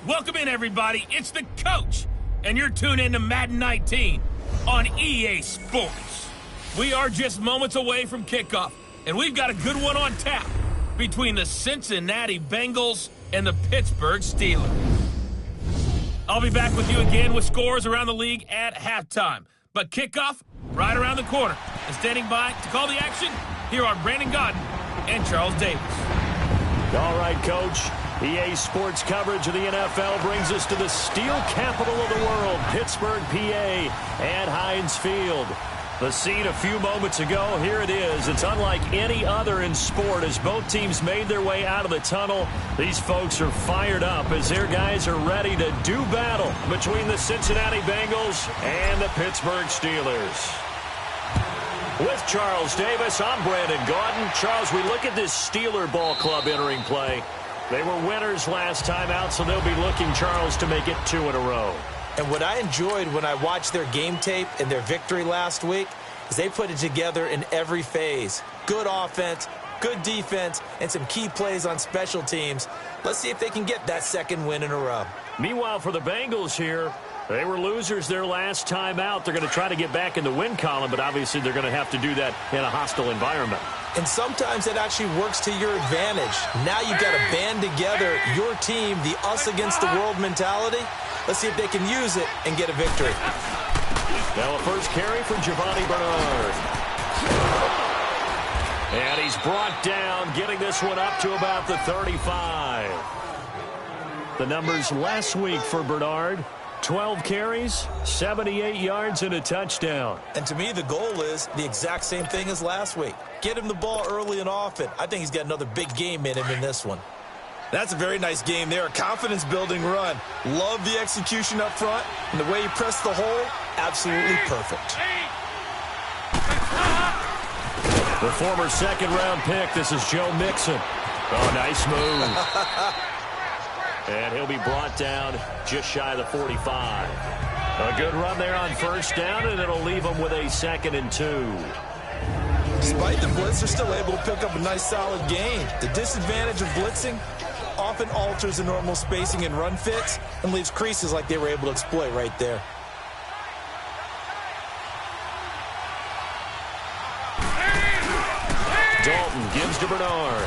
Welcome in, everybody. It's the coach, and you're tuned in to Madden 19 on EA Sports. We are just moments away from kickoff, and we've got a good one on tap between the Cincinnati Bengals and the Pittsburgh Steelers. I'll be back with you again with scores around the league at halftime. But kickoff right around the corner. And standing by to call the action, here are Brandon Godden and Charles Davis. All right, Coach. EA Sports coverage of the NFL brings us to the steel capital of the world, Pittsburgh, PA, at Heinz Field. The scene a few moments ago, here it is. It's unlike any other in sport as both teams made their way out of the tunnel. These folks are fired up as their guys are ready to do battle between the Cincinnati Bengals and the Pittsburgh Steelers. With Charles Davis, I'm Brandon Godden. Charles, we look at this Steeler ball club entering play. They were winners last time out, so they'll be looking, Charles, to make it 2 in a row. And what I enjoyed when I watched their game tape and their victory last week is they put it together in every phase. Good offense, good defense, and some key plays on special teams. Let's see if they can get that second win in a row. Meanwhile, for the Bengals here, they were losers their last time out. They're going to try to get back in the win column, but obviously they're going to have to do that in a hostile environment. And sometimes it actually works to your advantage. Now you've got to band together your team, the us against the world mentality. Let's see if they can use it and get a victory. Now a first carry for Giovanni Bernard. And he's brought down, getting this one up to about the 35. The numbers last week for Bernard: 12 carries, 78 yards, and a touchdown. And to me, the goal is the exact same thing as last week. Get him the ball early and often. I think he's got another big game in him in this one. That's a very nice game there. A confidence-building run. Love the execution up front. And the way he pressed the hole, absolutely perfect. The former second-round pick, this is Joe Mixon. Oh, nice move. And he'll be brought down just shy of the 45. A good run there on first down, and it'll leave him with a 2nd and 2. Despite the blitz, they're still able to pick up a nice, solid gain. The disadvantage of blitzing often alters the normal spacing and run fits and leaves creases like they were able to exploit right there. Dalton gives to Bernard.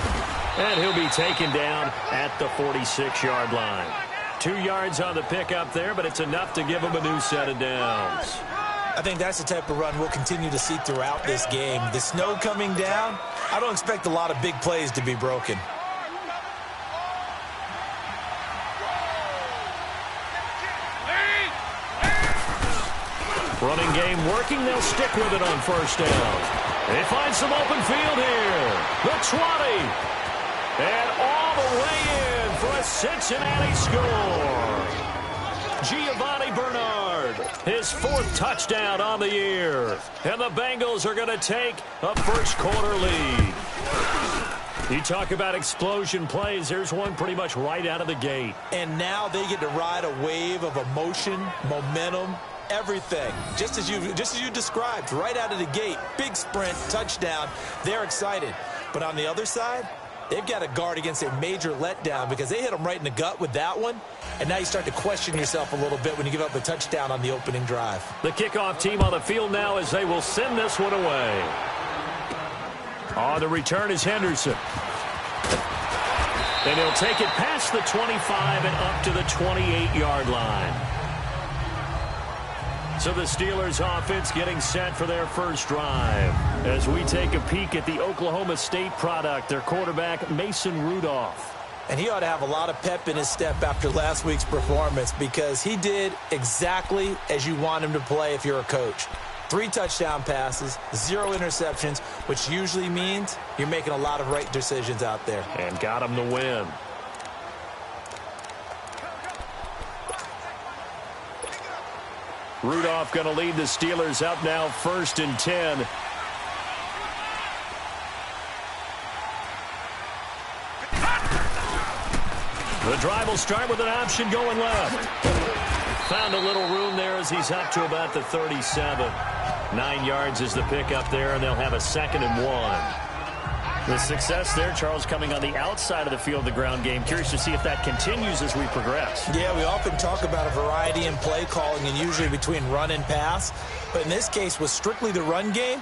And he'll be taken down at the 46-yard line. 2 yards on the pickup there, but it's enough to give him a new set of downs. I think that's the type of run we'll continue to see throughout this game. The snow coming down, I don't expect a lot of big plays to be broken. Running game working, they'll stick with it on first down. They find some open field here. The 20. And all the way in for a Cincinnati score. Giovanni Bernard, his 4th touchdown on the year. And the Bengals are going to take a first-quarter lead. You talk about explosion plays. There's one pretty much right out of the gate. And now they get to ride a wave of emotion, momentum, everything. Just as you described, right out of the gate. Big sprint, touchdown. They're excited. But on the other side, they've got to guard against a major letdown because they hit them right in the gut with that one. And now you start to question yourself a little bit when you give up a touchdown on the opening drive. The kickoff team on the field now as they will send this one away. On the return is Henderson. And he'll take it past the 25 and up to the 28-yard line. So the Steelers offense getting set for their first drive. As we take a peek at the Oklahoma State product, their quarterback, Mason Rudolph. And he ought to have a lot of pep in his step after last week's performance because he did exactly as you want him to play if you're a coach. 3 touchdown passes, 0 interceptions, which usually means you're making a lot of right decisions out there. And got him the win. Rudolph going to lead the Steelers up now 1st and 10. The drive will start with an option going left. Found a little room there as he's up to about the 37. 9 yards is the pickup there, and they'll have a 2nd and 1. The success there, Charles, coming on the outside of the field, the ground game. Curious to see if that continues as we progress. Yeah, we often talk about a variety in play calling and usually between run and pass. But in this case, with strictly the run game,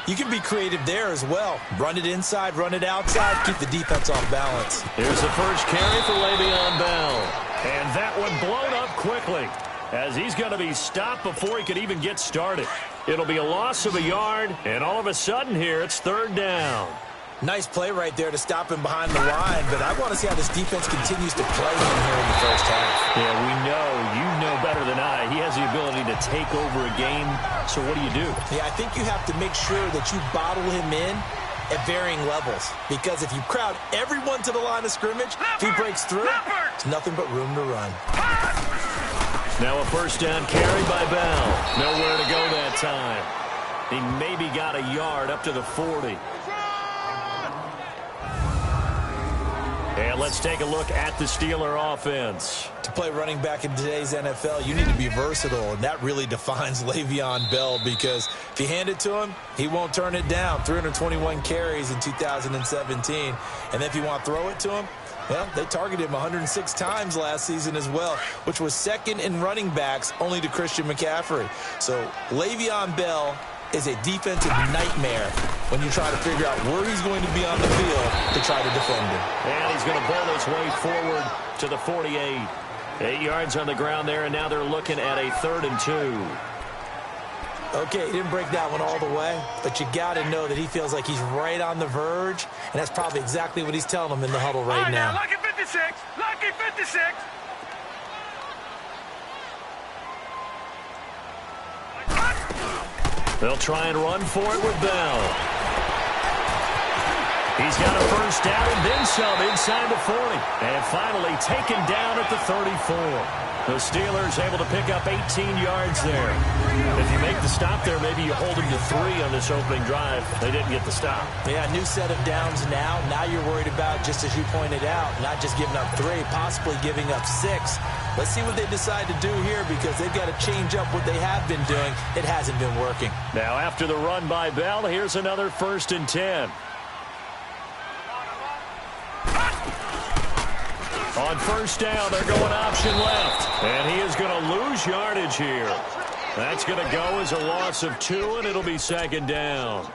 you can be creative there as well. Run it inside, run it outside, keep the defense off balance. Here's the first carry for Le'Veon Bell. And that one blown up quickly as he's going to be stopped before he could even get started. It'll be a loss of a yard, and all of a sudden here, it's third down. Nice play right there to stop him behind the line, but I want to see how this defense continues to play him here in the first half. Yeah, we know. You know better than I. He has the ability to take over a game, so what do you do? Yeah, I think you have to make sure that you bottle him in at varying levels, because if you crowd everyone to the line of scrimmage, if he breaks through, there's nothing but room to run. Now a first down carry by Bell. Nowhere to go that time. He maybe got a yard up to the 40. And let's take a look at the Steeler offense. To play running back in today's NFL, you need to be versatile, and that really defines Le'Veon Bell, because if you hand it to him, he won't turn it down. 321 carries in 2017. And if you want to throw it to him, well, they targeted him 106 times last season as well, which was second in running backs only to Christian McCaffrey. So Le'Veon Bell is a defensive nightmare when you try to figure out where he's going to be on the field to try to defend him. And he's going to pull his way forward to the 48. 8 yards on the ground there, and now they're looking at a 3rd and 2. Okay, he didn't break that one all the way, but you got to know that he feels like he's right on the verge, and that's probably exactly what he's telling him in the huddle right now. Lucky 56, lucky 56. They'll try and run for it with Bell. He's got a first down and then some inside the 40. And finally taken down at the 34. The Steelers able to pick up 18 yards there. If you make the stop there, maybe you hold them to 3 on this opening drive. They didn't get the stop. Yeah, new set of downs now. Now you're worried about, just as you pointed out, not just giving up 3, possibly giving up 6. Let's see what they decide to do here, because they've got to change up what they have been doing. It hasn't been working. Now after the run by Bell, here's another 1st and 10. On first down, they're going option left. And he is going to lose yardage here. That's going to go as a loss of 2, and it'll be 2nd down.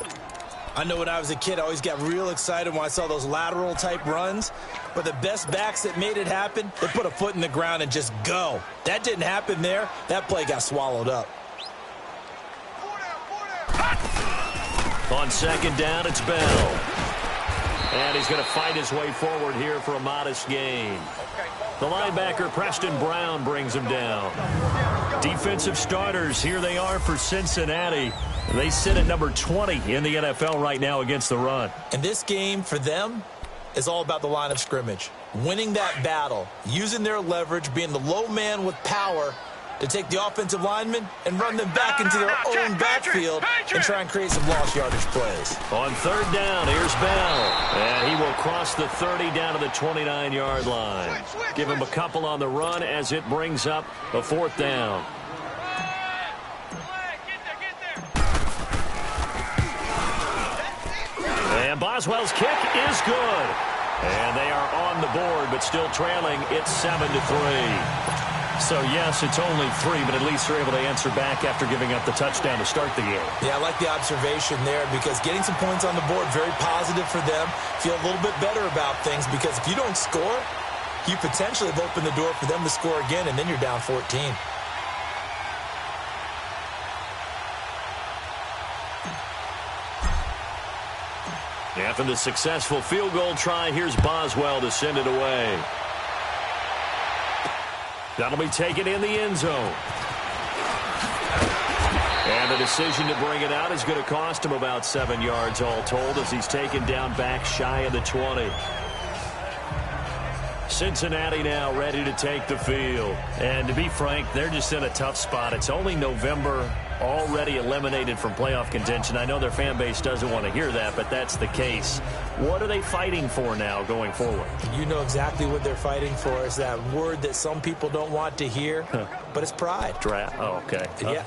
I know when I was a kid, I always got real excited when I saw those lateral-type runs. But the best backs that made it happen, they put a foot in the ground and just go. That didn't happen there. That play got swallowed up. On 2nd down, it's Bell. And he's going to fight his way forward here for a modest gain. The linebacker, Preston Brown, brings him down. Defensive starters, here they are for Cincinnati. They sit at number 20 in the NFL right now against the run. And this game, for them, is all about the line of scrimmage. Winning that battle, using their leverage, being the low man with power to take the offensive linemen and run them back into their own backfield and try and create some lost yardage plays. On 3rd down, here's Bell. And he will cross the 30 down to the 29-yard line. Give him a couple on the run as it brings up a 4th down. And Boswell's kick is good. And they are on the board, but still trailing. It's 7-3. So, yes, it's only 3, but at least they're able to answer back after giving up the touchdown to start the game. Yeah, I like the observation there, because getting some points on the board, very positive for them. Feel a little bit better about things, because if you don't score, you potentially have opened the door for them to score again, and then you're down 14. After the successful field goal try, here's Boswell to send it away. That'll be taken in the end zone. And the decision to bring it out is going to cost him about 7 yards all told, as he's taken down back shy of the 20. Cincinnati now ready to take the field. And to be frank, they're just in a tough spot. It's only November. already eliminated from playoff contention. I know their fan base doesn't want to hear that, but that's the case. What are they fighting for now going forward? You know exactly what they're fighting for. Is that word that some people don't want to hear, but it's pride. Draft. Oh, okay. Yeah.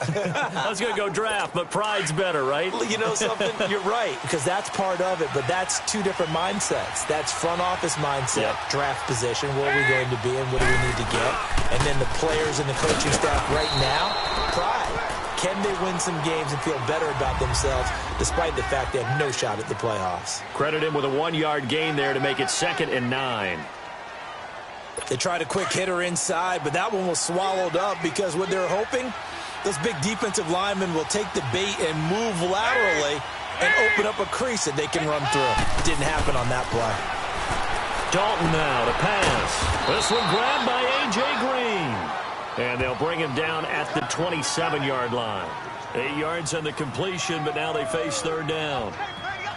I was going to go draft, but pride's better, right? You know something? You're right, because that's part of it, but that's two different mindsets. That's front office mindset, draft position, where are we going to be and what do we need to get? And then the players and the coaching staff right now, pride. Can they win some games and feel better about themselves despite the fact they have no shot at the playoffs? Credit him with a 1-yard gain there to make it 2nd and 9. They tried a quick hitter inside, but that one was swallowed up because what they're hoping, those big defensive linemen will take the bait and move laterally and open up a crease that they can run through. Didn't happen on that play. Dalton now to pass. This one grabbed by A.J. Green. And they'll bring him down at the 27-yard line. 8 yards on the completion, but now they face 3rd down.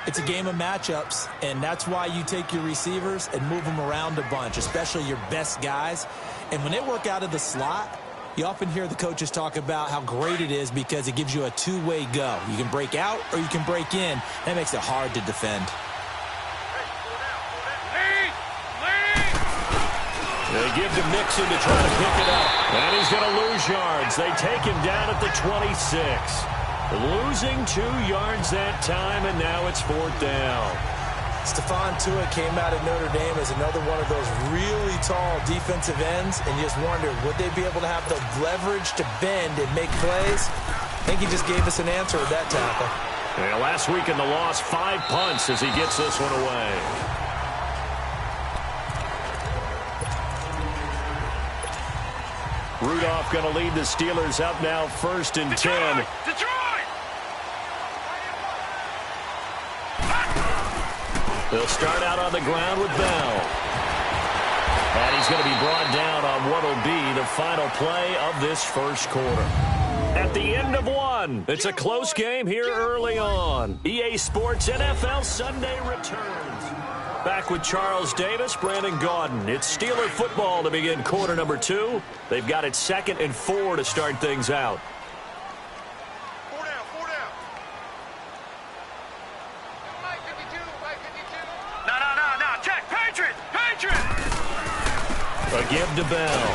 It's a game of matchups, and that's why you take your receivers and move them around a bunch, especially your best guys. And when they work out of the slot, you often hear the coaches talk about how great it is because it gives you a two-way go. You can break out or you can break in. That makes it hard to defend. They give to Mixon to try to pick it up. And he's going to lose yards. They take him down at the 26. Losing 2 yards that time, and now it's 4th down. Stephon Tuitt came out of Notre Dame as another one of those really tall defensive ends, and you just wondered, would they be able to have the leverage to bend and make plays? I think he just gave us an answer with that tackle. Yeah, last week in the loss, 5 punts as he gets this one away. Rudolph going to lead the Steelers up now 1st and 10. Detroit! They'll start out on the ground with Bell. And he's going to be brought down on what will be the final play of this first quarter. At the end of 1, it's a close game here early on. EA Sports NFL Sunday returns. Back with Charles Davis, Brandon Gaudin. It's Steeler football to begin quarter number 2. They've got it 2nd and 4 to start things out. 4 down, 4 down. Mike 52, Mike 52. No. Check, Patriot. A give to Bell.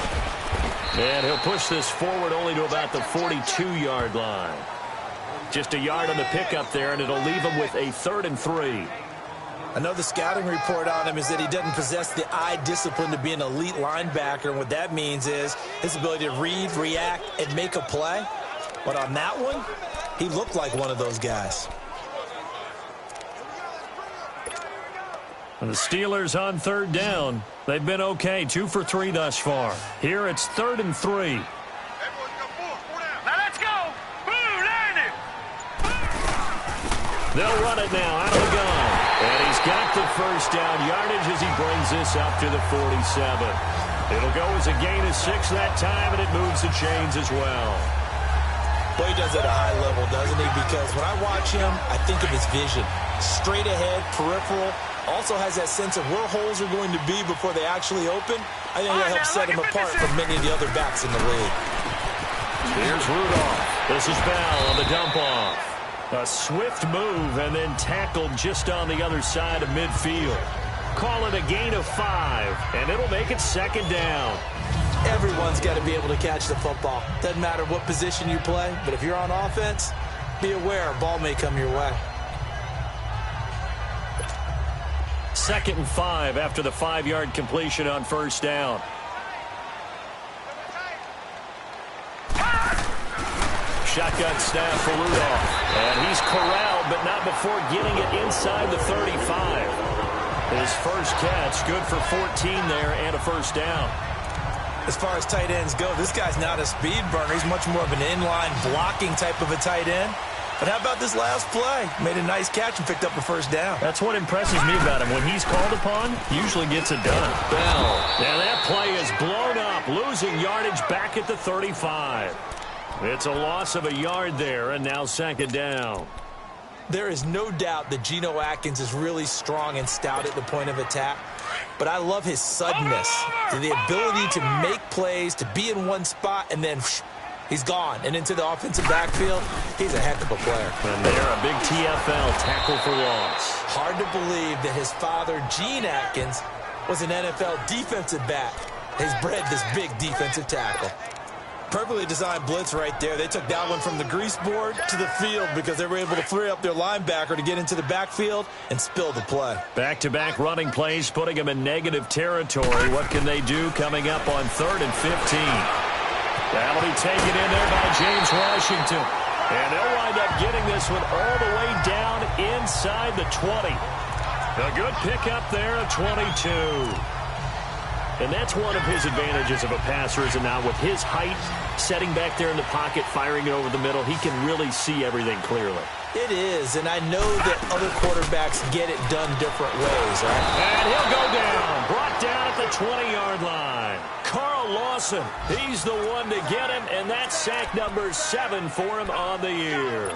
And he'll push this forward only to about the 42-yard line. Just a yard on the pickup there, and it'll leave him with a 3rd and 3. Another scouting report on him is that he doesn't possess the eye discipline to be an elite linebacker. And what that means is his ability to read, react, and make a play. But on that one, he looked like one of those guys. And the Steelers on 3rd down. They've been okay, 2 for 3 thus far. Here it's 3rd and 3. Now let's go. Boom, landed. They'll run it now out of the gun. And he's got the first down yardage as he brings this up to the 47. It'll go as a gain of 6 that time, and it moves the chains as well. Boy, he does it at a high level, doesn't he? Because when I watch him, I think of his vision. Straight ahead, peripheral. Also has that sense of where holes are going to be before they actually open. I think that helps set him apart from many of the other backs in the league. Here's Rudolph. This is Bell on the dump-off. A swift move and then tackled just on the other side of midfield. Call it a gain of 5, and it'll make it 2nd down. Everyone's got to be able to catch the football. Doesn't matter what position you play, but if you're on offense, be aware a ball may come your way. 2nd and 5 after the 5-yard completion on 1st down. Shotgun snap for Rudolph. And he's corralled, but not before getting it inside the 35. His first catch, good for 14 there and a 1st down. As far as tight ends go, this guy's not a speed burner. He's much more of an inline blocking type of a tight end. But how about this last play? Made a nice catch and picked up a 1st down. That's what impresses me about him. When he's called upon, usually gets it done. Bell. And that play is blown up, losing yardage back at the 35. It's a loss of a yard there, and now 2nd down. There is no doubt that Geno Atkins is really strong and stout at the point of attack. But I love his suddenness, the ability to make plays, to be in one spot, and then He's gone. And into the offensive backfield, he's a heck of a player. And there, a big TFL tackle for loss. Hard to believe that his father, Gene Atkins, was an NFL defensive back. He's bred this big defensive tackle. Perfectly designed blitz right there. They took that one from the grease board to the field because they were able to free up their linebacker to get into the backfield and spill the play. Back-to-back running plays, putting them in negative territory. What can they do coming up on 3rd and 15? That'll be taken in there by James Washington. And they'll wind up getting this one all the way down inside the 20. A good pickup there at 22. And that's one of his advantages of a passer, is it not? With his height, setting back there in the pocket, firing it over the middle, he can really see everything clearly. It is, and I know that other quarterbacks get it done different ways, right? And he'll go down, brought down at the 20-yard line. Carl Lawson, he's the one to get him, and that's sack number 7 for him on the year.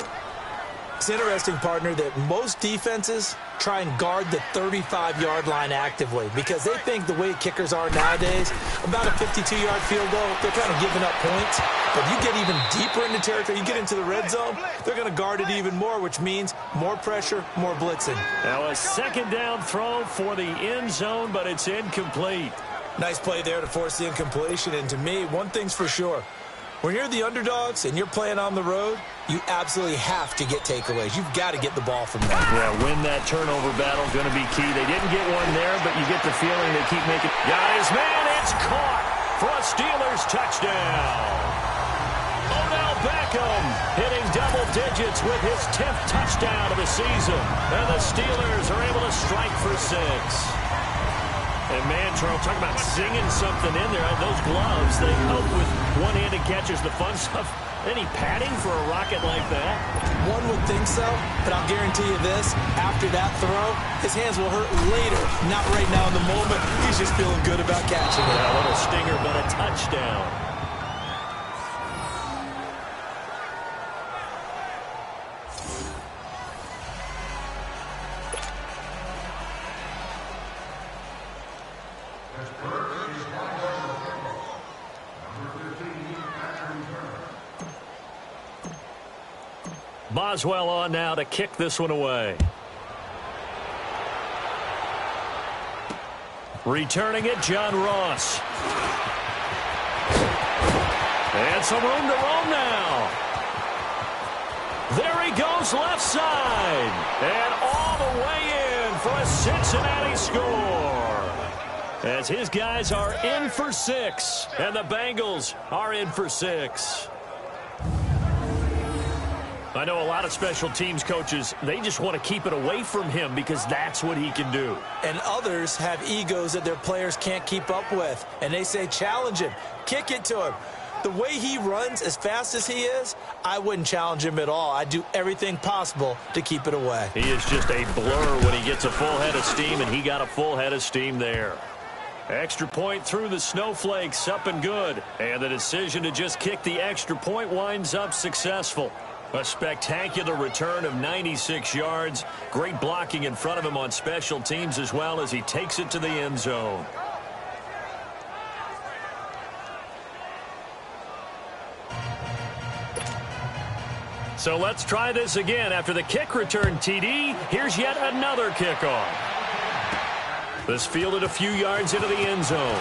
It's interesting, partner, that most defenses try and guard the 35-yard line actively because they think the way kickers are nowadays, about a 52-yard field goal, they're kind of giving up points. But you get even deeper into territory, you get into the red zone, they're going to guard it even more, which means more pressure, more blitzing. Now a second down throw for the end zone, but it's incomplete. Nice play there to force the incompletion. And to me, one thing's for sure. When you're the underdogs and you're playing on the road, you absolutely have to get takeaways. You've got to get the ball from them. Yeah, win that turnover battle, going to be key. They didn't get one there, but you get the feeling they keep making. Got his man, it's caught for a Steelers touchdown. Odell Beckham hitting double digits with his 10th touchdown of the season. And the Steelers are able to strike for 6. And, man, Charles, talk about singing something in there. Those gloves, they help with one-handed catches, the fun stuff. Any padding for a rocket like that? One would think so, but I'll guarantee you this. After that throw, his hands will hurt later, not right now in the moment. He's just feeling good about catching it. A little stinger, but a touchdown. Boswell on now to kick this one away. Returning it, John Ross. And some room to roam now. There he goes left side. And all the way in for a Cincinnati score. As his guys are in for 6. And the Bengals are in for 6. I know a lot of special teams coaches, they just want to keep it away from him because that's what he can do. And others have egos that their players can't keep up with. And they say, challenge him, kick it to him. The way he runs as fast as he is, I wouldn't challenge him at all. I'd do everything possible to keep it away. He is just a blur when he gets a full head of steam, and he got a full head of steam there. Extra point through the snowflakes, up and good. And the decision to just kick the extra point winds up successful. A spectacular return of 96 yards. Great blocking in front of him on special teams as well as he takes it to the end zone. So let's try this again. After the kick return, TD, here's yet another kickoff. This fielded a few yards into the end zone.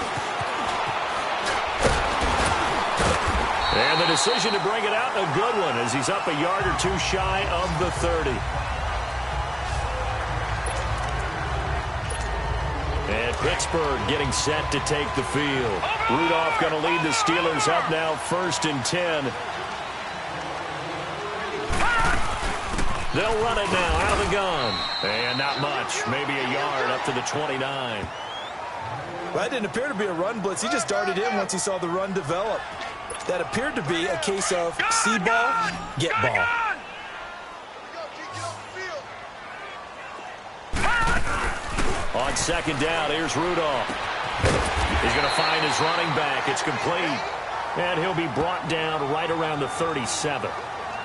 And the decision to bring it out, a good one, as he's up a yard or two shy of the 30. And Pittsburgh getting set to take the field. Rudolph going to lead the Steelers up now 1st and 10. They'll run it now out of the gun. And not much, maybe a yard up to the 29. Well, that didn't appear to be a run blitz. He just darted in once he saw the run develop. That appeared to be a case of see ball, get ball. On second down, here's Rudolph. He's going to find his running back. It's complete. And he'll be brought down right around the 37.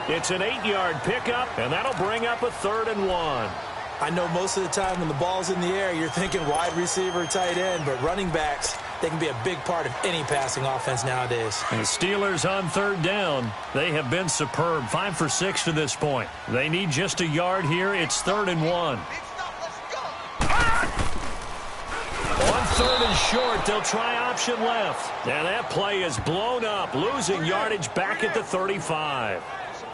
It's an 8-yard pickup, and that'll bring up a 3rd and 1. I know most of the time when the ball's in the air, you're thinking wide receiver, tight end, but running backs, They can be a big part of any passing offense nowadays. And the Steelers on third down. They have been superb. 5 for 6 to this point. They need just a yard here. It's 3rd and 1. On 3rd and short, they'll try option left. And that play is blown up, losing yardage back at the 35.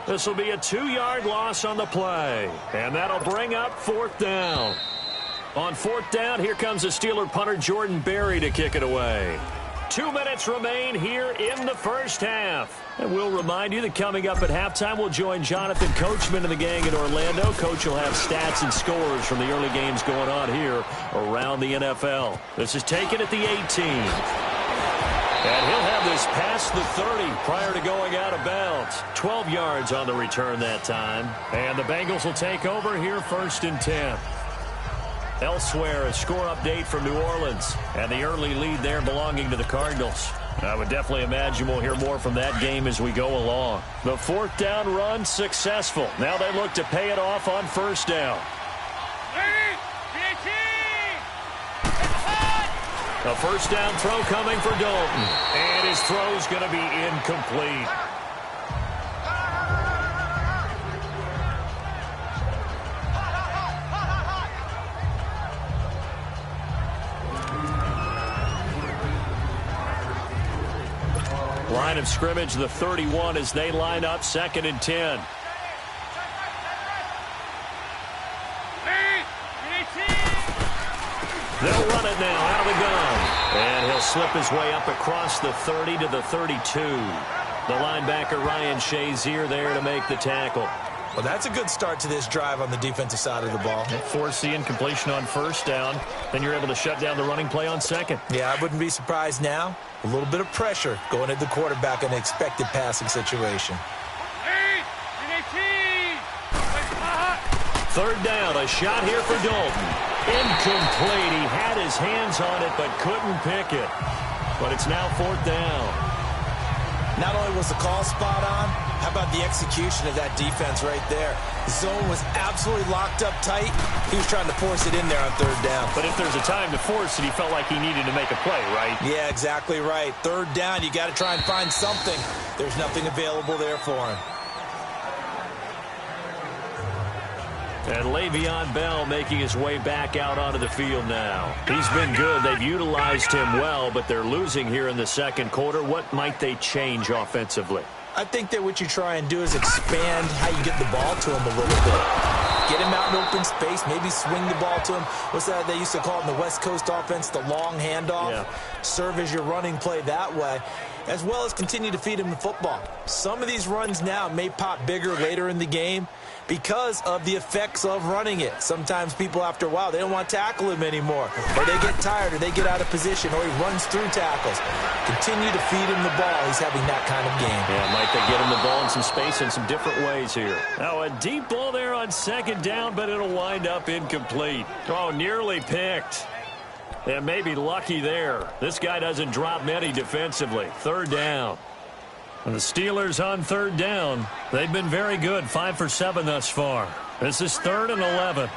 This will be a 2-yard loss on the play. And that'll bring up 4th down. On 4th down, here comes the Steeler punter Jordan Berry to kick it away. 2 minutes remain here in the first half. And we'll remind you that coming up at halftime, we'll join Jonathan Coachman and the gang in Orlando. Coach will have stats and scores from the early games going on here around the NFL. This is taken at the 18. And he'll have this past the 30 prior to going out of bounds. 12 yards on the return that time. And the Bengals will take over here 1st and 10. Elsewhere, a score update from New Orleans. And the early lead there belonging to the Cardinals. I would definitely imagine we'll hear more from that game as we go along. The 4th down run successful. Now they look to pay it off on 1st down. A 1st down throw coming for Dalton. And his throw's going to be incomplete. Line of scrimmage, the 31, as they line up 2nd and 10. They'll run it now out of the gun. And he'll slip his way up across the 30 to the 32. The linebacker Ryan Shazier there to make the tackle. Well, that's a good start to this drive on the defensive side of the ball. Force the incompletion on 1st down. Then you're able to shut down the running play on 2nd. Yeah, I wouldn't be surprised now. A little bit of pressure going at the quarterback in an expected passing situation. 3rd down, a shot here for Dalton. Incomplete. He had his hands on it but couldn't pick it. But it's now 4th down. Not only was the call spot on, how about the execution of that defense right there? The zone was absolutely locked up tight. He was trying to force it in there on 3rd down. But if there's a time to force it, he felt like he needed to make a play, right? Yeah, exactly right. 3rd down, you got to try and find something. There's nothing available there for him. And Le'Veon Bell making his way back out onto the field now. He's been good. They've utilized him well, but they're losing here in the 2nd quarter. What might they change offensively? I think that what you try and do is expand how you get the ball to him a little bit. Get him out in open space, maybe swing the ball to him. What's that they used to call it in the West Coast offense, the long handoff? Yeah. Serve as your running play that way, as well as continue to feed him the football. Some of these runs now may pop bigger later in the game because of the effects of running it. Sometimes people, after a while, they don't want to tackle him anymore. Or they get tired, or they get out of position, or he runs through tackles. Continue to feed him the ball. He's having that kind of game. Yeah, might they get him the ball in some space in some different ways here. Now, a deep ball there on 2nd down, but it'll wind up incomplete. Oh, nearly picked. And maybe lucky there. This guy doesn't drop many defensively. 3rd down. And the Steelers on 3rd down. They've been very good. 5 for 7 thus far. This is 3rd and 11.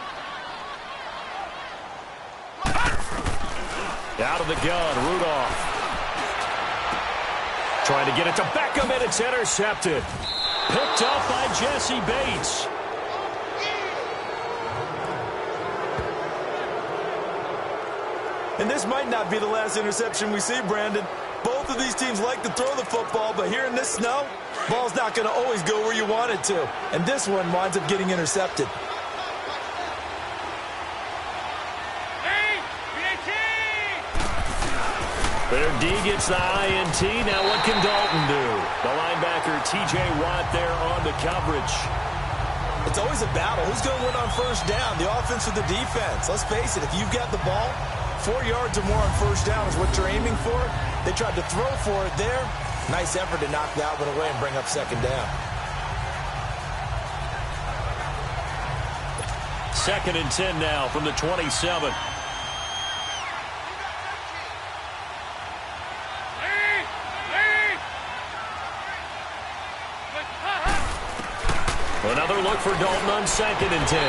Out of the gun, Rudolph. Trying to get it to Beckham, and it's intercepted. Picked up by Jesse Bates. And this might not be the last interception we see, Brandon. Both of these teams like to throw the football, but here in this snow, ball's not going to always go where you want it to. And this one winds up getting intercepted. Their D gets the INT. Now what can Dalton do? The linebacker, T.J. Watt, there on the coverage. It's always a battle. Who's going to win on 1st down, the offense or the defense? Let's face it, if you've got the ball, 4 yards or more on 1st down is what you're aiming for. They tried to throw for it there. Nice effort to knock that one away and bring up 2nd down. 2nd and 10 now from the 27. Another look for Dalton on 2nd and 10.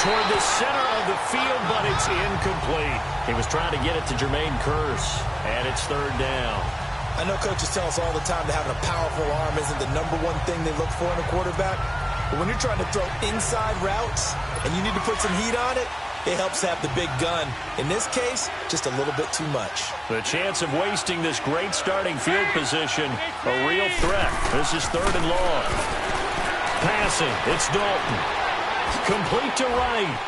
Toward the center of the field, but it's incomplete. He was trying to get it to Jermaine Kearse, and it's 3rd down. I know coaches tell us all the time that having a powerful arm isn't the #1 thing they look for in a quarterback. But when you're trying to throw inside routes and you need to put some heat on it, it helps have the big gun. In this case, just a little bit too much. The chance of wasting this great starting field position, a real threat. This is 3rd and long. Passing, it's Dalton. Complete to right.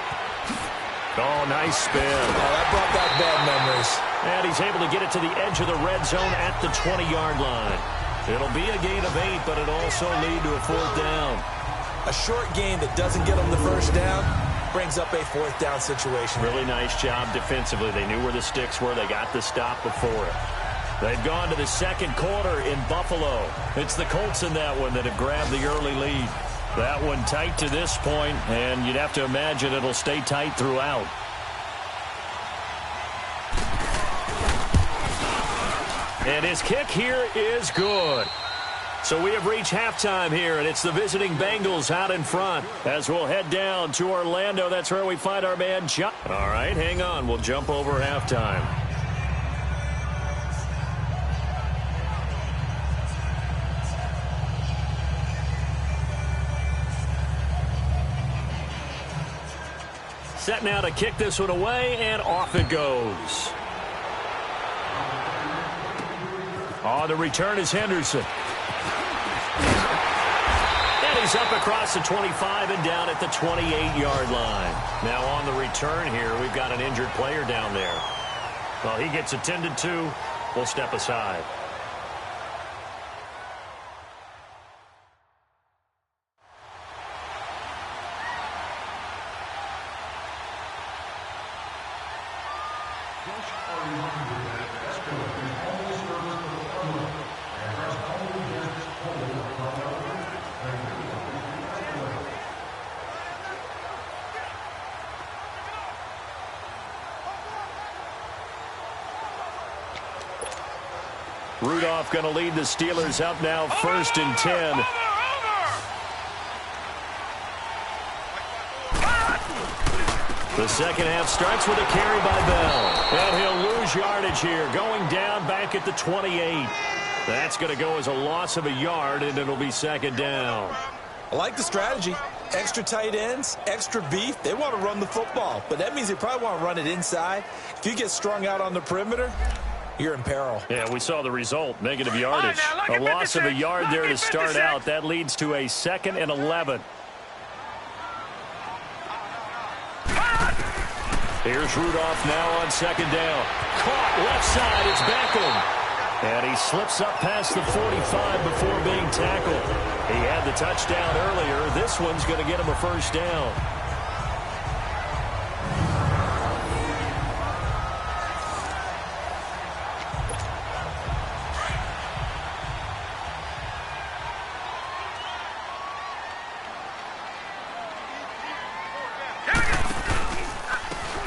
Oh, nice spin. Oh, that brought back bad memories. And he's able to get it to the edge of the red zone at the 20-yard line. It'll be a gain of 8, but it'll also lead to a 4th down. A short gain that doesn't get them the 1st down brings up a 4th down situation. Really nice job defensively. They knew where the sticks were. They got the stop before it. They've gone to the 2nd quarter in Buffalo. It's the Colts in that one that have grabbed the early lead. That one tight to this point, and you'd have to imagine it'll stay tight throughout. And his kick here is good. So we have reached halftime here, and it's the visiting Bengals out in front. As we'll head down to Orlando, that's where we find our man John. All right, hang on. We'll jump over halftime. Set now to kick this one away, and off it goes. On the return is Henderson. And he's up across the 25 and down at the 28-yard line. Now on the return here, we've got an injured player down there. Well, he gets attended to. We'll step aside. Rudolph going to lead the Steelers up now 1st and 10. The second half starts with a carry by Bell. And he'll lose yardage here, going down back at the 28. That's going to go as a loss of a yard, and it'll be 2nd down. I like the strategy. Extra tight ends, extra beef. They want to run the football, but that means they probably want to run it inside. If you get strung out on the perimeter, you're in peril. Yeah, we saw the result, negative yardage. A loss of a yard there to start out. That leads to a 2nd and 11. Here's Rudolph now on 2nd down. Caught left side, it's Beckham. And he slips up past the 45 before being tackled. He had the touchdown earlier. This one's going to get him a 1st down.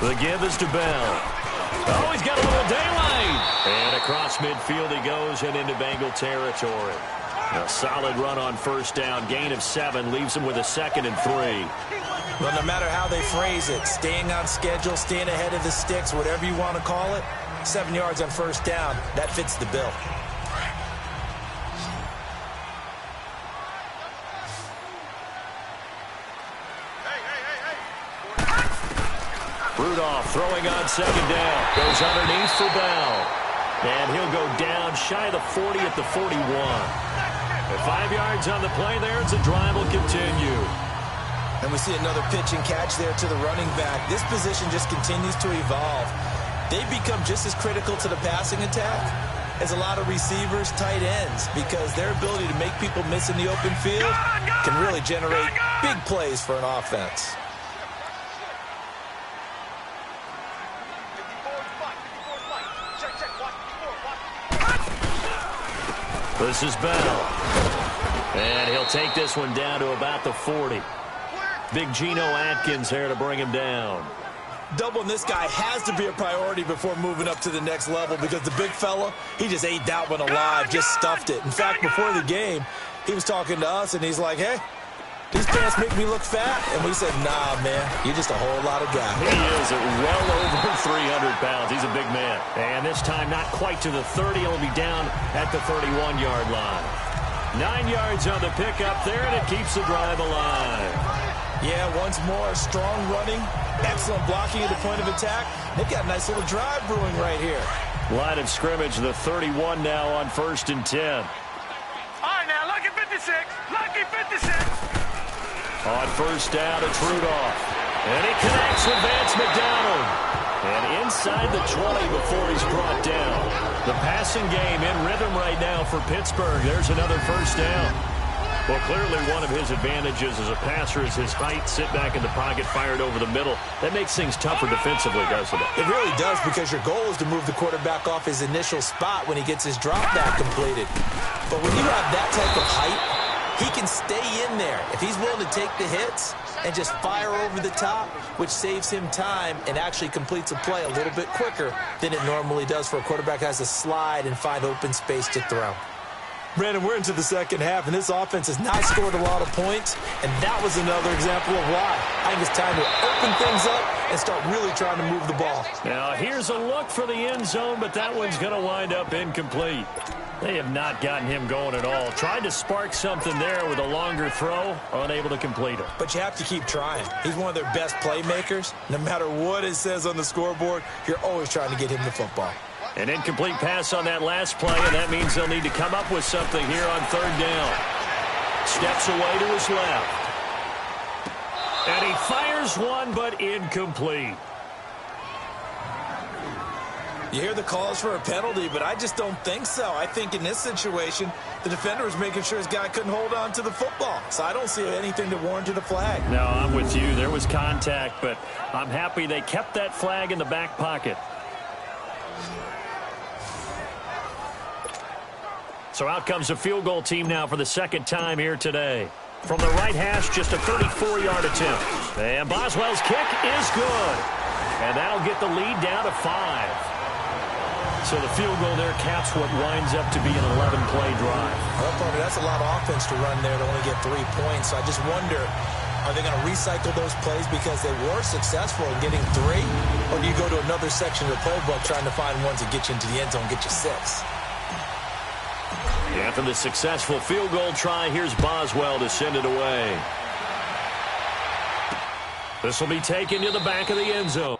The give is to Bell. Oh, he's got a little daylight. And across midfield he goes and into Bengal territory. A solid run on 1st down. Gain of 7 leaves him with a 2nd and 3. Well, no matter how they phrase it, staying on schedule, staying ahead of the sticks, whatever you want to call it, 7 yards on 1st down, that fits the bill. Rudolph throwing on 2nd down. Goes underneath for Bell. And he'll go down shy of the 40 at the 41. With 5 yards on the play there, the drive will continue. And we see another pitch and catch there to the running back. This position just continues to evolve. They become just as critical to the passing attack as a lot of receivers, tight ends, because their ability to make people miss in the open field can really generate big plays for an offense. This is Bell. And he'll take this one down to about the 40. Big Geno Atkins there to bring him down. Doubling this guy has to be a priority before moving up to the next level, because the big fella, he just ate that one alive, just stuffed it. In fact, before the game, he was talking to us, and he's like, hey, These pants make me look fat. And we said, nah, man, you're just a whole lot of guy. He is at well over 300 pounds. He's a big man. And this time not quite to the 30. He'll be down at the 31-yard line. 9 yards on the pickup there, and it keeps the drive alive. Yeah, once more, strong running, excellent blocking at the point of attack. They've got a nice little drive brewing right here. Line of scrimmage, the 31 now on 1st and 10. All right, now, lucky 56. Lucky 56. On 1st down, it's Rudolph. And he connects with Vance McDonald. And inside the 20 before he's brought down. The passing game in rhythm right now for Pittsburgh. There's another 1st down. Well, clearly one of his advantages as a passer is his height. Sit back in the pocket, fired over the middle. That makes things tougher defensively, doesn't it? It really does, because your goal is to move the quarterback off his initial spot when he gets his drop back completed. But when you have that type of height, he can stay in there if he's willing to take the hits and just fire over the top, which saves him time and actually completes a play a little bit quicker than it normally does for a quarterback who has to slide and find open space to throw. Brandon, we're into the second half, and this offense has not scored a lot of points, and that was another example of why. I think it's time to open things up and start really trying to move the ball. Now, here's a look for the end zone, but that one's going to wind up incomplete. They have not gotten him going at all. Tried to spark something there with a longer throw, unable to complete it. But you have to keep trying. He's one of their best playmakers. No matter what it says on the scoreboard, you're always trying to get him the football. An incomplete pass on that last play, and that means they'll need to come up with something here on 3rd down. Steps away to his left. And he fires one, but incomplete. You hear the calls for a penalty, but I just don't think so. I think in this situation, the defender was making sure his guy couldn't hold on to the football. So I don't see anything that warranted a flag. No, I'm with you. There was contact, but I'm happy they kept that flag in the back pocket. So out comes the field goal team now for the 2nd time here today. From the right hash, just a 34-yard attempt. And Boswell's kick is good. And that'll get the lead down to 5. So the field goal there caps what winds up to be an 11-play drive. Well, partner, that's a lot of offense to run there to only get 3 points. So I just wonder, are they going to recycle those plays because they were successful in getting 3? Or do you go to another section of the playbook trying to find ones that get you into the end zone, get you 6? After the successful field goal try, here's Boswell to send it away. This will be taken to the back of the end zone.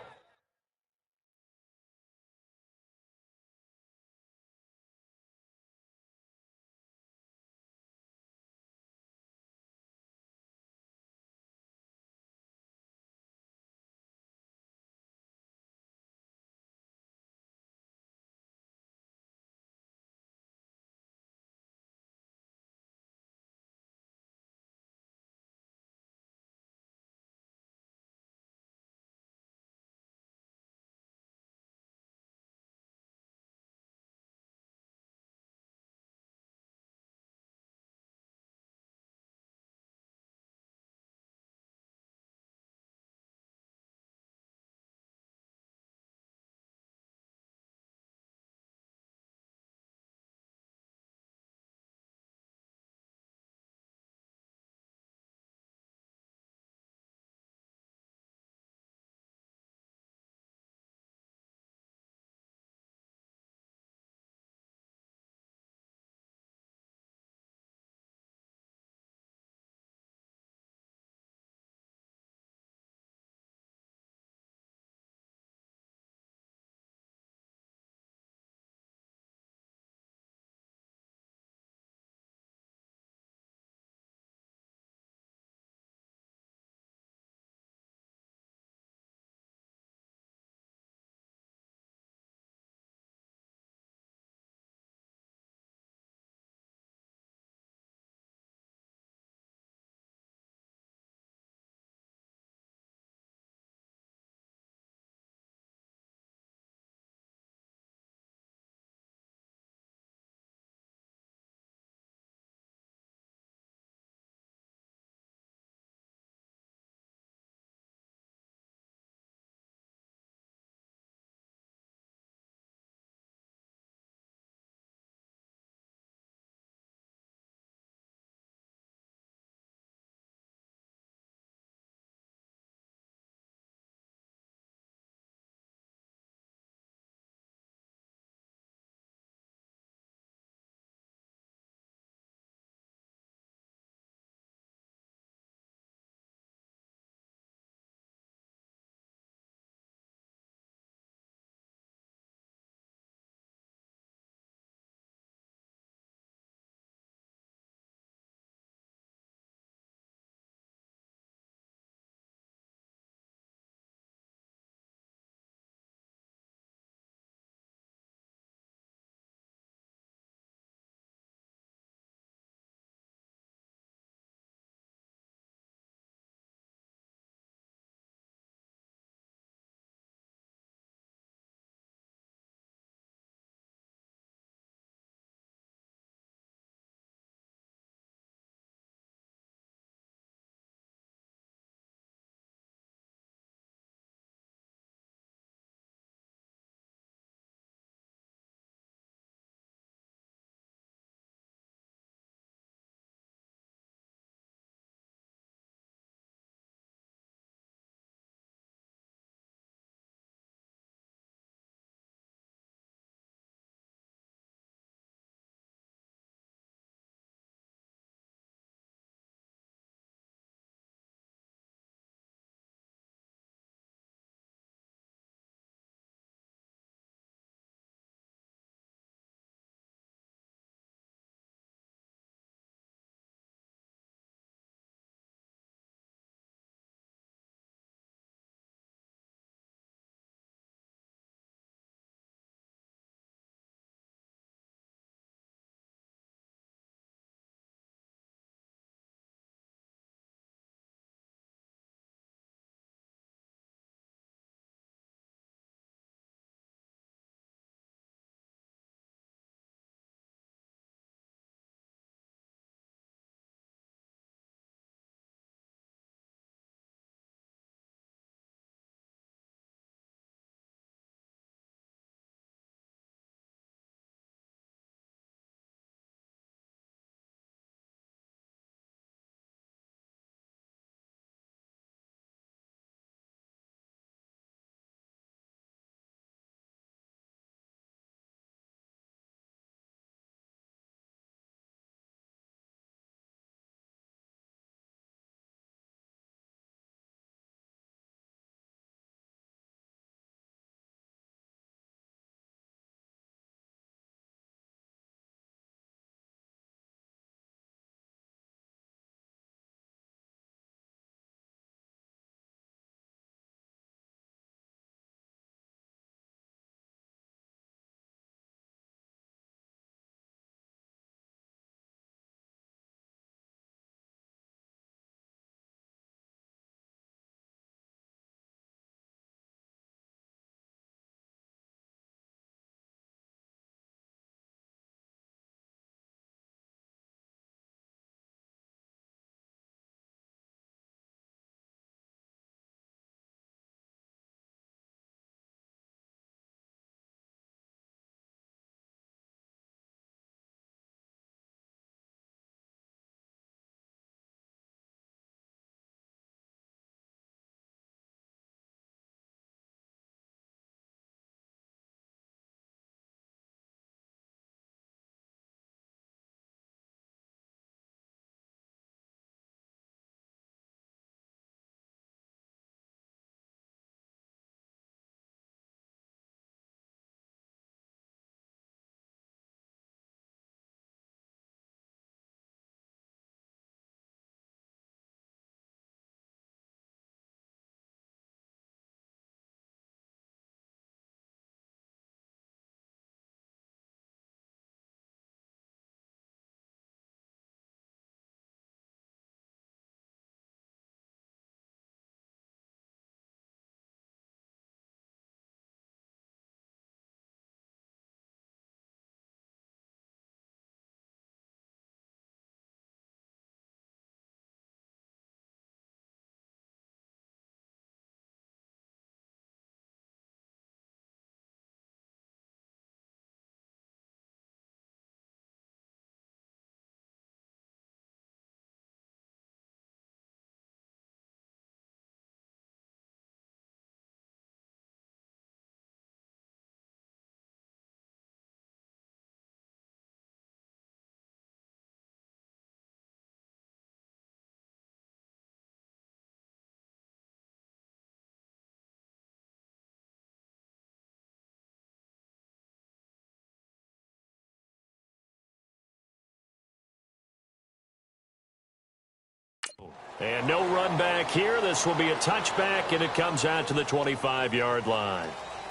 And no run back here. This will be a touchback, and it comes out to the 25-yard line.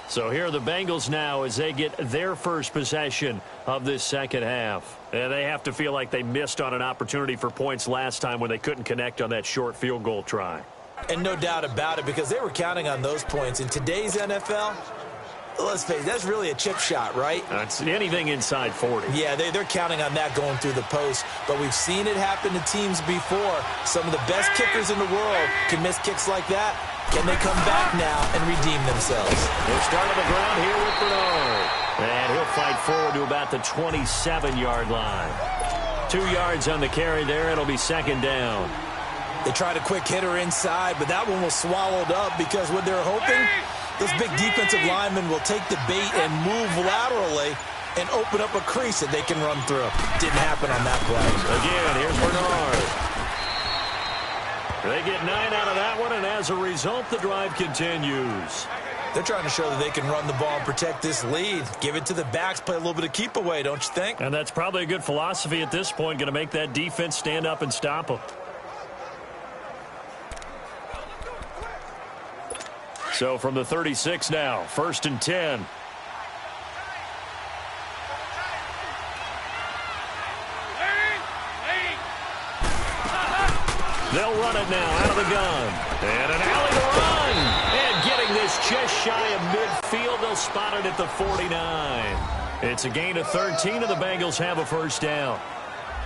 So here are the Bengals now as they get their first possession of this second half. And they have to feel like they missed on an opportunity for points last time when they couldn't connect on that short field goal try. And no doubt about it, because they were counting on those points. In today's NFL, let's face it, that's really a chip shot, right? That's anything inside 40. Yeah, they're counting on that going through the post. But we've seen it happen to teams before. Some of the best kickers in the world can miss kicks like that. Can they come back now and redeem themselves? They'll start on the ground here with Bernard. And he'll fight forward to about the 27-yard line. 2 yards on the carry there. It'll be second down. They tried a quick hitter inside, but that one was swallowed up because what they're hoping, those big defensive linemen will take the bait and move laterally and open up a crease that they can run through. Didn't happen on that play. Again, here's Bernard. They get 9 out of that one, and as a result, the drive continues. They're trying to show that they can run the ball and protect this lead. Give it to the backs, play a little bit of keep away, don't you think? And that's probably a good philosophy at this point, going to make that defense stand up and stop them. So from the 36 now, 1st and 10. They'll run it now out of the gun. And an alley to run. And getting this just shy of midfield. They'll spot it at the 49. It's a gain of 13, and the Bengals have a first down.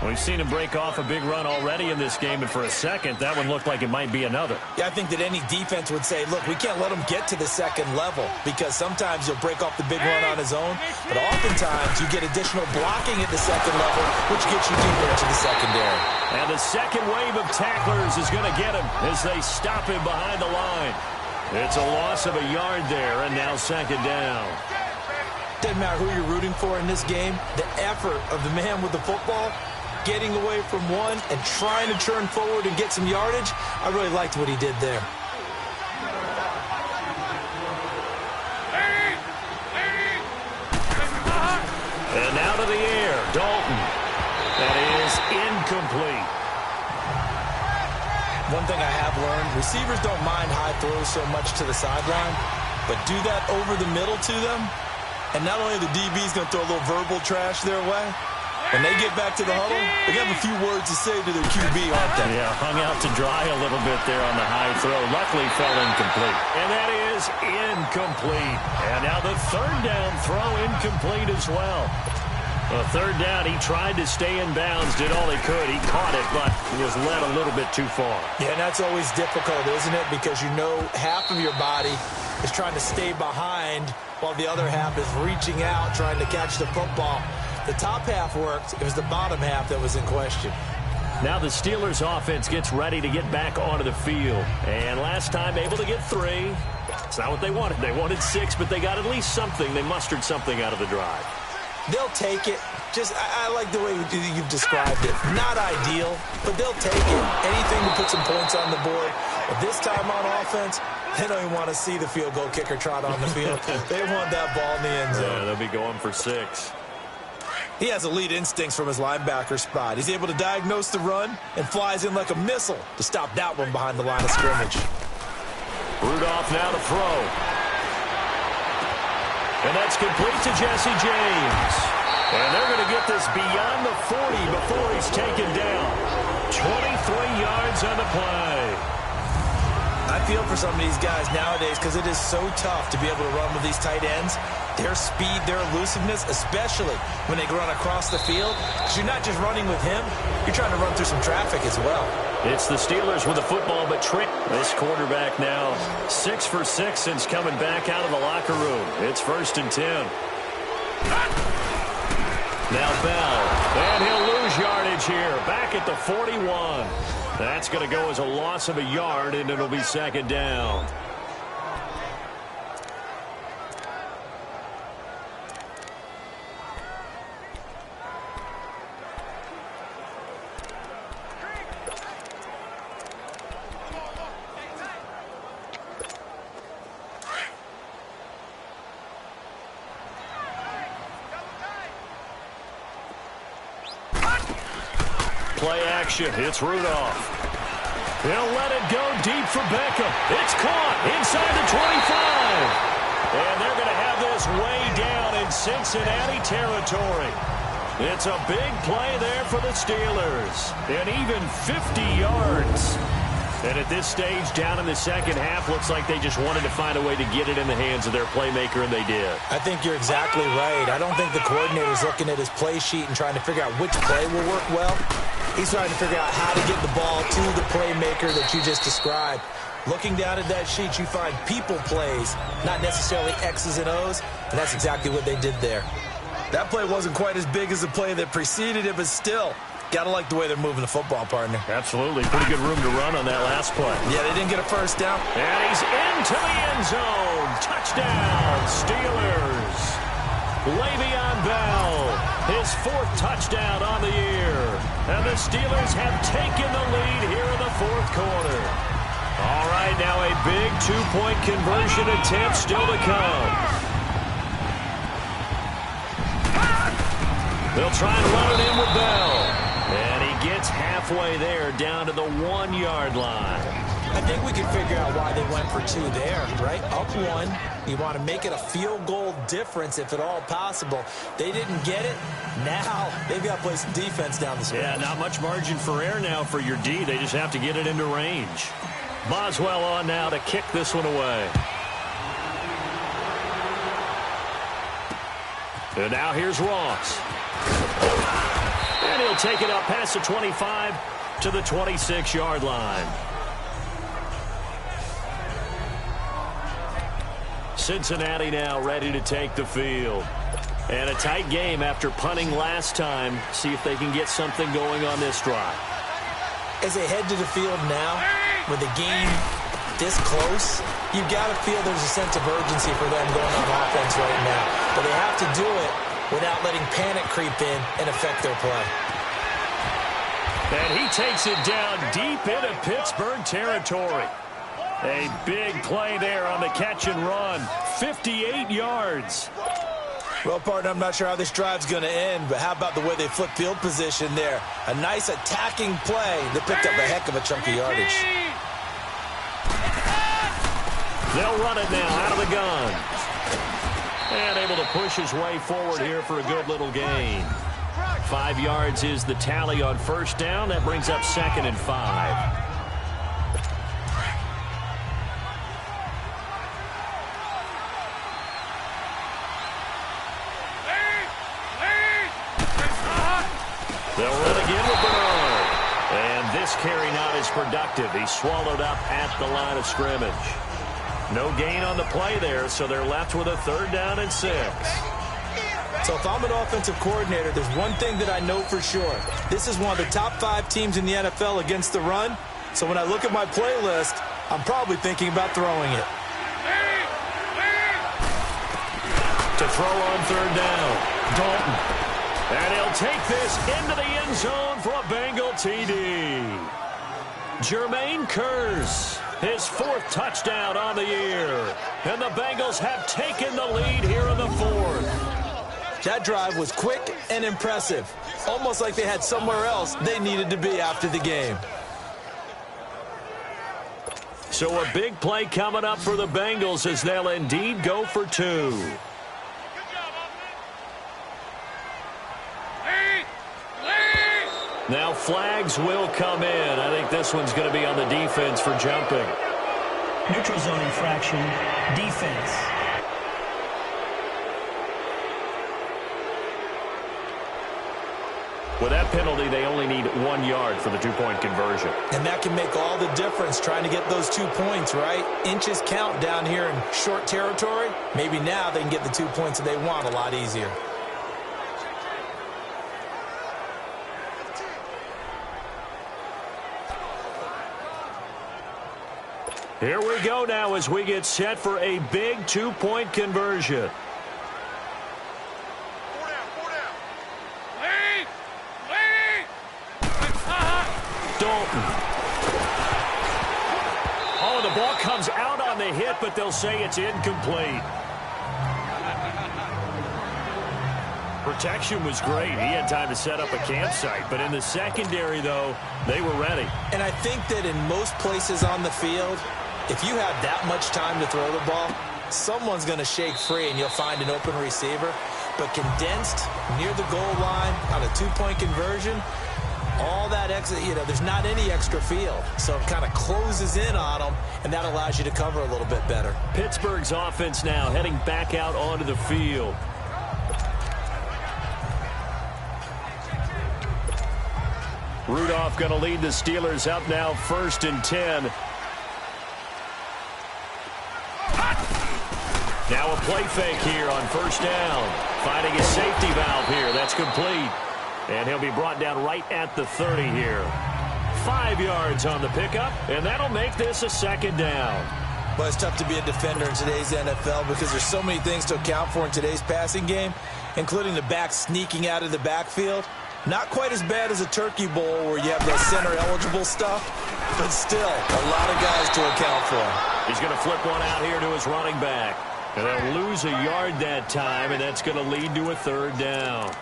We've seen him break off a big run already in this game, and for a second, that one looked like it might be another. Yeah, I think that any defense would say, look, we can't let him get to the second level because sometimes he'll break off the big run on his own, but oftentimes you get additional blocking at the second level, which gets you deeper into the secondary. And the second wave of tacklers is going to get him as they stop him behind the line. It's a loss of a yard there, and now second down. Doesn't matter who you're rooting for in this game, the effort of the man with the football, getting away from one and trying to turn forward and get some yardage, I really liked what he did there. And now to the air, Dalton. That is incomplete. One thing I have learned, receivers don't mind high throws so much to the sideline, but do that over the middle to them, and not only the DB's going to throw a little verbal trash their way, when they get back to the huddle, they have a few words to say to their QB, aren't they? Yeah, hung out to dry a little bit there on the high throw. Luckily fell incomplete. And that is incomplete. And now the third down throw incomplete as well. The third down, he tried to stay in bounds, did all he could. He caught it, but he was led a little bit too far. Yeah, and that's always difficult, isn't it? Because you know half of your body is trying to stay behind while the other half is reaching out, trying to catch the football. The top half worked. It was the bottom half that was in question. Now the Steelers offense gets ready to get back onto the field. And last time able to get 3. It's not what they wanted. They wanted 6, but they got at least something. They mustered something out of the drive. They'll take it. I like the way you've described it. Not ideal, but they'll take it. Anything to put some points on the board. But this time on offense, they don't even want to see the field goal kicker trot on the field. They want that ball in the end zone. Yeah, they'll be going for 6. He has elite instincts from his linebacker spot. He's able to diagnose the run and flies in like a missile to stop that one behind the line of scrimmage. Rudolph now to throw. And that's complete to Jesse James. And they're going to get this beyond the 40 before he's taken down. 23 yards on the play. I feel for some of these guys nowadays because it is so tough to be able to run with these tight ends. Their speed, their elusiveness, especially when they run across the field. Because you're not just running with him, you're trying to run through some traffic as well. It's the Steelers with the football, but this quarterback now 6 for 6 since coming back out of the locker room. It's 1st and 10. Now Bell, and he'll lose yardage here. Back at the 41. That's going to go as a loss of a yard, and it'll be second down. Play action. It's Rudolph. He'll let it go deep for Beckham. It's caught inside the 25. And they're going to have this way down in Cincinnati territory. It's a big play there for the Steelers. And even 50 yards. And at this stage, down in the second half, looks like they just wanted to find a way to get it in the hands of their playmaker, and they did. I think you're exactly right. I don't think the coordinator's looking at his play sheet and trying to figure out which play will work well. He's trying to figure out how to get the ball to the playmaker that you just described. Looking down at that sheet, you find people plays, not necessarily X's and O's, and that's exactly what they did there. That play wasn't quite as big as the play that preceded it, but still, gotta like the way they're moving the football, partner. Absolutely. Pretty good room to run on that last play. Yeah, they didn't get a first down. And he's into the end zone. Touchdown, Steelers. Le'Veon Bell, his 4th touchdown on the year. And the Steelers have taken the lead here in the 4th quarter. All right, now a big 2-point conversion attempt still to come. They'll try and run it in with Bell. And he gets halfway there, down to the 1-yard line. I think we can figure out why they went for 2 there, right? Up 1. You want to make it a field goal difference if at all possible. They didn't get it. Now they've got to play some defense down the stretch. Yeah, not much margin for error now for your D. They just have to get it into range. Boswell on now to kick this one away. And now here's Ross. And he'll take it up past the 25 to the 26-yard line. Cincinnati now ready to take the field. And a tight game after punting last time. See if they can get something going on this drive. As they head to the field now, with the game this close, you've got to feel there's a sense of urgency for them going on offense right now. But they have to do it without letting panic creep in and affect their play. And he takes it down deep into Pittsburgh territory. A big play there on the catch and run. 58 yards. Well, partner, I'm not sure how this drive's going to end, but how about the way they flip field position there? A nice attacking play that picked up a heck of a chunk of yardage. They'll run it now out of the gun. And able to push his way forward here for a good little gain. 5 yards is the tally on first down. That brings up 2nd and 5. They'll run again with Bernard. And this carry not as productive. He's swallowed up at the line of scrimmage. No gain on the play there, so they're left with a 3rd down and 6. So if I'm an offensive coordinator, there's one thing that I know for sure. This is one of the top 5 teams in the NFL against the run. So when I look at my playlist, I'm probably thinking about throwing it. To throw on 3rd down, Dalton. And he'll take this into the end zone for a Bengal TD. Jermaine Kearse, his 4th touchdown on the year. And the Bengals have taken the lead here in the 4th. That drive was quick and impressive. Almost like they had somewhere else they needed to be after the game. So a big play coming up for the Bengals as they'll indeed go for 2. Now flags will come in. I think this one's going to be on the defense for jumping. Neutral zone infraction, defense. With that penalty, they only need 1 yard for the 2-point conversion. And that can make all the difference trying to get those 2 points, right? Inches count down here in short territory. Maybe now they can get the 2 points that they want a lot easier. Here we go now as we get set for a big 2-point conversion. Dalton. Oh, the ball comes out on the hit, but they'll say it's incomplete. Protection was great. He had time to set up a campsite. But in the secondary, though, they were ready. And I think that in most places on the field, if you have that much time to throw the ball, someone's going to shake free and you'll find an open receiver. But condensed near the goal line on a two-point conversion, all that extra, there's not any extra field. So it kind of closes in on them, and that allows you to cover a little bit better. Pittsburgh's offense now heading back out onto the field. Rudolph going to lead the Steelers up now 1st and 10. Now a play fake here on 1st down. Finding a safety valve here. That's complete. And he'll be brought down right at the 30 here. 5 yards on the pickup, and that'll make this a 2nd down. Well, it's tough to be a defender in today's NFL because there's so many things to account for in today's passing game, including the back sneaking out of the backfield. Not quite as bad as a turkey bowl where you have the center-eligible stuff, but still a lot of guys to account for. He's going to flip one out here to his running back. And they'll lose a yard that time, and that's going to lead to a 3rd down.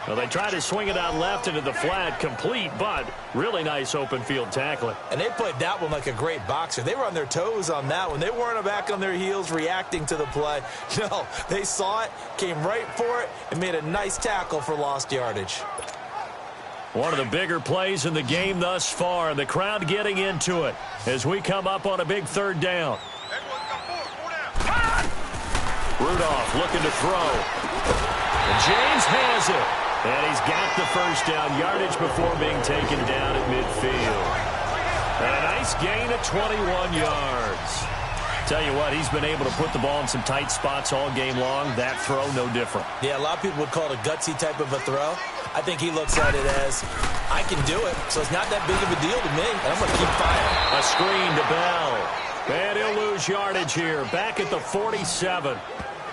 Well, they try to swing it out left into the flat, complete, but really nice open field tackling. And they played that one like a great boxer. They were on their toes on that one. They weren't back on their heels reacting to the play. No, they saw it, came right for it, and made a nice tackle for lost yardage. One of the bigger plays in the game thus far, and the crowd getting into it as we come up on a big 3rd down. Rudolph looking to throw. And James has it. And he's got the 1st down yardage before being taken down at midfield. And a nice gain of 21 yards. Tell you what, he's been able to put the ball in some tight spots all game long. That throw, no different. Yeah, a lot of people would call it a gutsy type of a throw. I think he looks at it as, I can do it, so it's not that big of a deal to me, and I'm going to keep firing. A screen to Bell. And he'll lose yardage here. Back at the 47.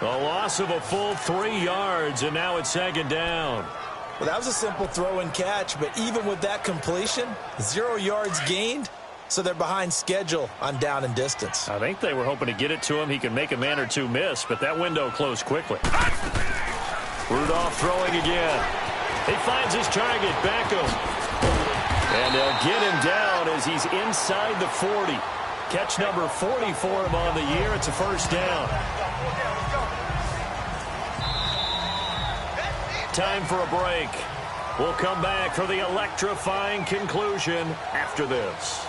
A loss of a full 3 yards, and now it's 2nd down. Well, that was a simple throw and catch, but even with that completion, 0 yards gained, so they're behind schedule on down and distance. I think they were hoping to get it to him. He can make a man or two miss, but that window closed quickly. Rudolph throwing again. He finds his target, Beckham. And they'll get him down as he's inside the 40. Catch number 40 for him on the year. It's a 1st down. Time for a break. We'll come back for the electrifying conclusion after this.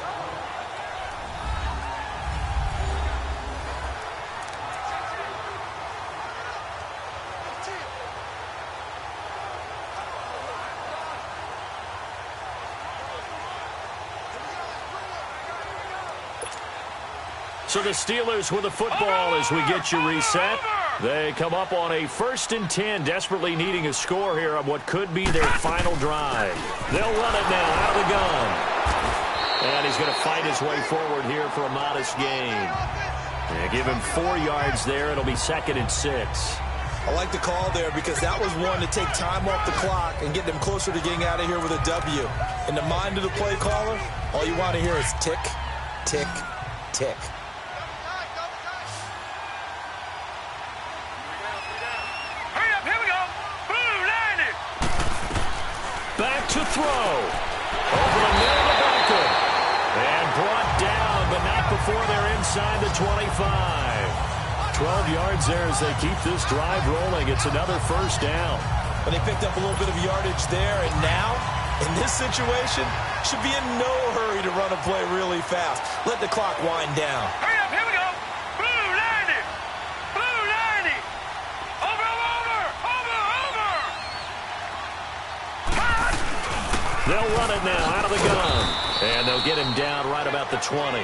So the Steelers with the football as we get you reset. They come up on a 1st and 10, desperately needing a score here on what could be their final drive. They'll run it now out of the gun. And he's going to fight his way forward here for a modest gain. And give him 4 yards there. It'll be 2nd and 6. I like the call there because that was one to take time off the clock and get them closer to getting out of here with a W. In the mind of the play caller, all you want to hear is tick, tick, tick. Back to throw. Over the middle of Beckham. And brought down, but not before they're inside the 25. 12 yards there as they keep this drive rolling. It's another 1st down. But they picked up a little bit of yardage there, and now, in this situation, should be in no hurry to run a play really fast. Let the clock wind down. Hurry up, here we go. Blue 90. Blue 90. Over, over, over, over. They'll run it now out of the gun. And they'll get him down right about the 20.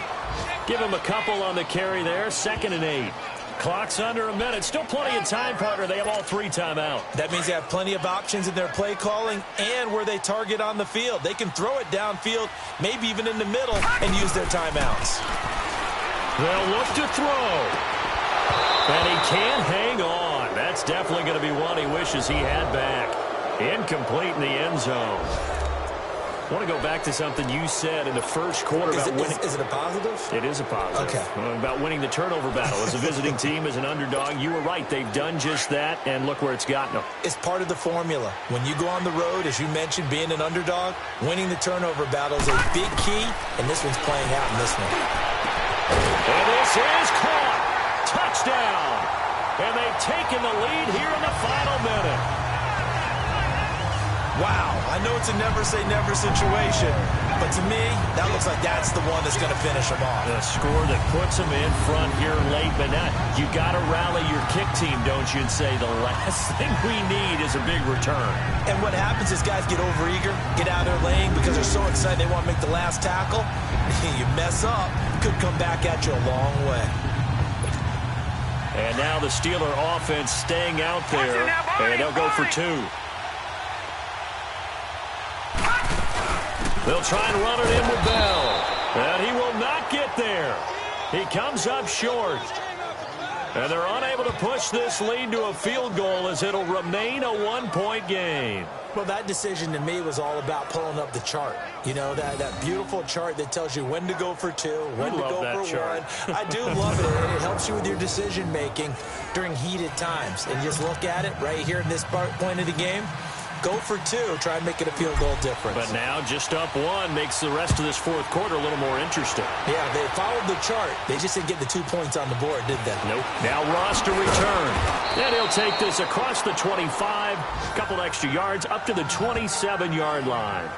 Give him a couple on the carry there. 2nd and 8. Clock's under a minute. Still plenty of time, partner. They have all 3 timeout. That means they have plenty of options in their play calling and where they target on the field. They can throw it downfield, maybe even in the middle, and use their timeouts. They'll look to throw. And he can't hang on. That's definitely going to be one he wishes he had back. Incomplete in the end zone. I want to go back to something you said in the first quarter about winning. Is it a positive? It is a positive. Okay. About winning the turnover battle. As a visiting team, as an underdog, you were right. They've done just that, and look where it's gotten them. It's part of the formula. When you go on the road, as you mentioned, being an underdog, winning the turnover battle is a big key, and this one's playing out in this one. And this is caught. Touchdown. And they've taken the lead here in the final minute. Wow, I know it's a never-say-never situation, but to me, that looks like that's the one that's going to finish them off. The score that puts them in front here late, but now you got to rally your kick team, don't you, and say the last thing we need is a big return. And what happens is guys get overeager, get out of their lane because they're so excited they want to make the last tackle. You mess up, could come back at you a long way. And now the Steeler offense staying out there, and they'll go for two. They'll try and run it in with Bell. And he will not get there. He comes up short. And they're unable to push this lead to a field goal as it'll remain a one-point game. Well, that decision to me was all about pulling up the chart. You know, that beautiful chart that tells you when to go for two, when to go for chart. one. I do love it. It helps you with your decision-making during heated times. And just look at it right here in this point of the game. Go for two, try and make it a field goal difference. But now just up one makes the rest of this fourth quarter a little more interesting. Yeah, they followed the chart. They just didn't get the 2 points on the board, did they? Nope. Now Ross to return. And he'll take this across the 25, a couple extra yards up to the 27-yard line.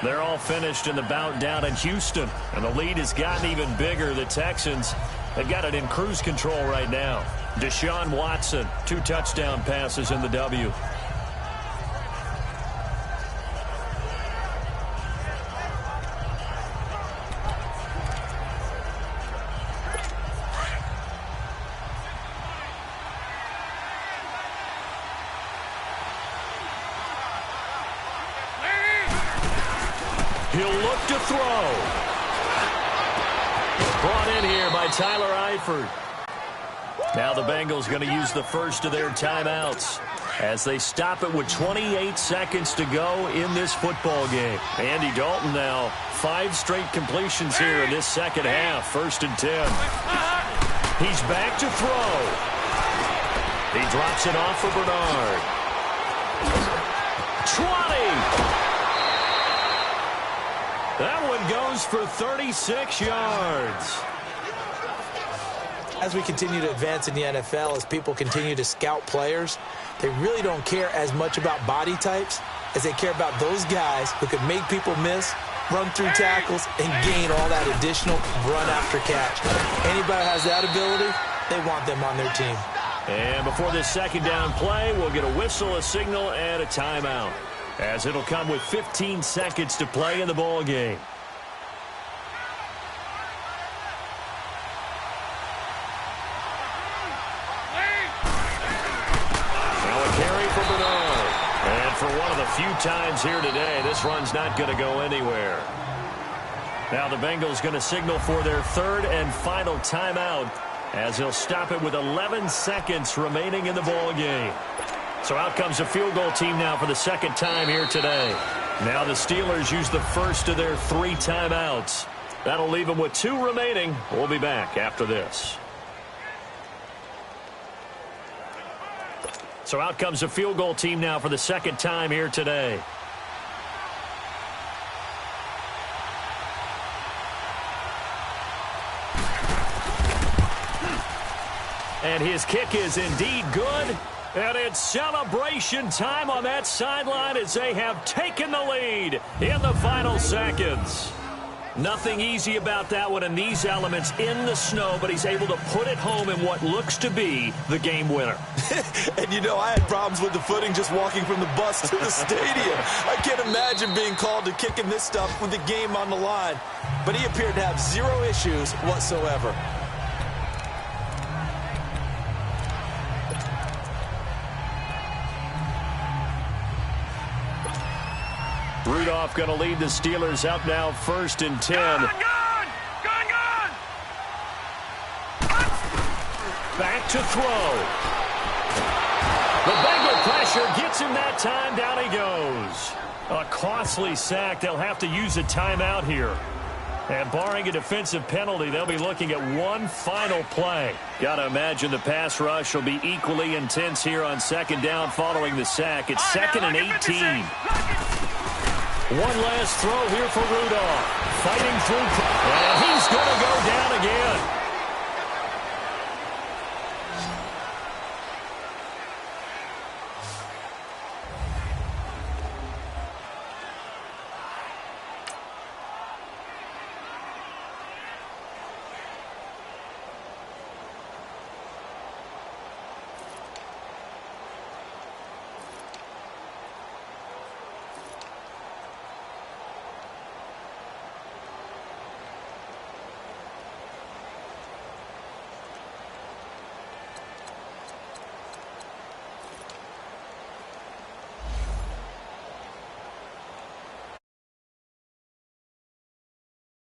They're all finished in the bout down in Houston, and the lead has gotten even bigger. The Texans, they've got it in cruise control right now. Deshaun Watson, 2 touchdown passes in the W. He'll look to throw. Brought in here by Tyler Eifert. Now the Bengals going to use the first of their timeouts as they stop it with 28 seconds to go in this football game. Andy Dalton now 5 straight completions here in this second half. 1st and 10. He's back to throw. He drops it off for Bernard. 20. That one goes for 36 yards. As we continue to advance in the NFL, as people continue to scout players, they really don't care as much about body types as they care about those guys who can make people miss, run through tackles, and gain all that additional run after catch. Anybody who has that ability, they want them on their team. And before this second down play, we'll get a whistle, a signal, and a timeout, as it'll come with 15 seconds to play in the ball game. Now a carry for Bernard. And for one of the few times here today, this run's not going to go anywhere. Now the Bengals going to signal for their 3rd and final timeout, as he'll stop it with 11 seconds remaining in the ball game. So out comes a field goal team now for the second time here today. Now the Steelers use the first of their 3 timeouts. That'll leave them with 2 remaining. We'll be back after this. So out comes a field goal team now for the second time here today. And his kick is indeed good. And it's celebration time on that sideline as they have taken the lead in the final seconds. Nothing easy about that one in these elements in the snow, but he's able to put it home in what looks to be the game winner. And, you know, I had problems with the footing just walking from the bus to the stadium. I can't imagine being called to kicking this stuff with the game on the line. But he appeared to have 0 issues whatsoever. Rudolph going to lead the Steelers out now 1st and 10. Gone! Back to throw. The Bengal pressure gets him that time. Down he goes. A costly sack. They'll have to use a timeout here. And barring a defensive penalty, they'll be looking at one final play. Got to imagine the pass rush will be equally intense here on second down following the sack. It's second and 18. One last throw here for Rudolph. Fighting through. And he's going to go down